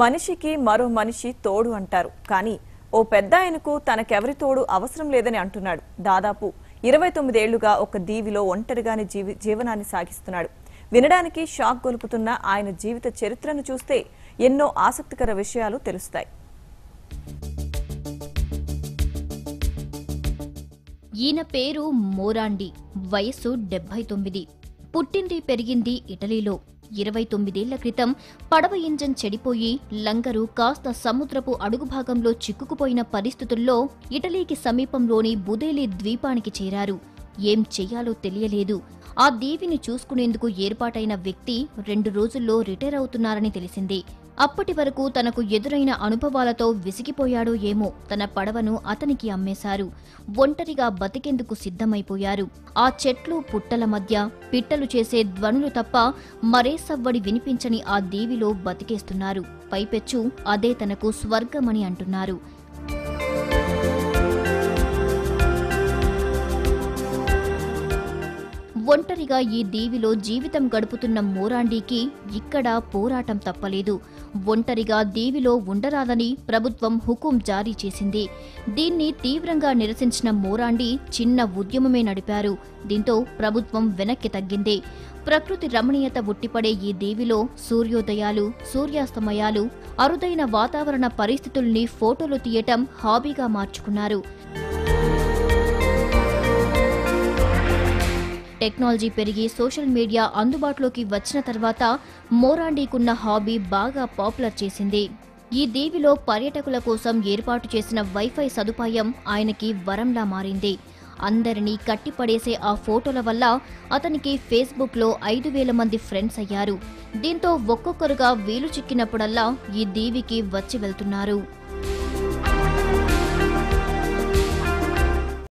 మనిషికి మరో మనిషి తోడు అంటారు. కానీ ఓ పెద్దాయనకు తనకెవరి తోడు అవసరం లేదని అంటున్నాడు. దాదాపు 29 ఏళ్లుగా ఒక దీవిలో ఒంటరిగానే జీవనాన్ని సాగిస్తున్నాడు. వినడానికి షాక్ గొలుపుతున్న ఆయన జీవిత చరిత్రను చూస్తే ఎన్నో ఆసక్తికర విషయాలు తెలుస్తాయి. ఈయన పేరు మోరాండి. వయస్సు 79. పుట్టింది పెరిగింది ఇటలీలో. 29 ఏళ్ల క్రితం పడవ ఇంజన్ చెడిపోయి లంగరు కాస్త సముద్రపు అడుగు భాగంలో చిక్కుకుపోయిన పరిస్థితుల్లో ఇటలీకి సమీపంలోని బుదేలి ద్వీపానికి చేరారు. ఏం చెయ్యాలో తెలియలేదు. ఆ దీవిని చూసుకునేందుకు ఏర్పాటైన వ్యక్తి 2 రోజుల్లో రిటైర్ అవుతున్నారని తెలిసింది. అప్పటి వరకు తనకు ఎదురైన అనుభవాలతో విసిగిపోయాడో ఏమో తన పడవను అతనికి అమ్మేశారు. ఒంటరిగా బతికేందుకు సిద్ధమైపోయారు. ఆ చెట్లు పుట్టల మధ్య పిట్టలు చేసే ధ్వనులు తప్ప మరే సవ్వడి వినిపించని ఆ దీవిలో బతికేస్తున్నారు. పైపెచ్చు అదే తనకు స్వర్గమని అంటున్నారు. ఒంటరిగా ఈ దీవిలో జీవితం గడుపుతున్న మోరాండీకి ఇక్కడ పోరాటం తప్పలేదు. ఒంటరిగా దీవిలో ఉండరాదని ప్రభుత్వం హుకుం జారీ చేసింది. దీన్ని తీవ్రంగా నిరసించిన మోరాండీ చిన్న ఉద్యమమే నడిపారు. దీంతో ప్రభుత్వం వెనక్కి తగ్గింది. ప్రకృతి రమణీయత ఉట్టిపడే ఈ దీవిలో సూర్యోదయాలు, సూర్యాస్తమయాలు, అరుదైన వాతావరణ పరిస్థితుల్ని ఫోటోలు తీయటం హాబీగా మార్చుకున్నారు. టెక్నాలజీ పెరిగి సోషల్ మీడియా అందుబాటులోకి వచ్చిన తర్వాత మోరాండీకున్న హాబీ బాగా పాపులర్ చేసింది. ఈ దీవిలో పర్యాటకుల కోసం ఏర్పాటు చేసిన వైఫై సదుపాయం ఆయనకి వరంలా మారింది. అందరినీ కట్టిపడేసే ఆ ఫోటోల వల్ల అతనికి ఫేస్బుక్లో 5,000 మంది ఫ్రెండ్స్ అయ్యారు. దీంతో ఒక్కొక్కరుగా వీలు చిక్కినప్పుడల్లా ఈ దీవికి వచ్చి వెళ్తున్నారు.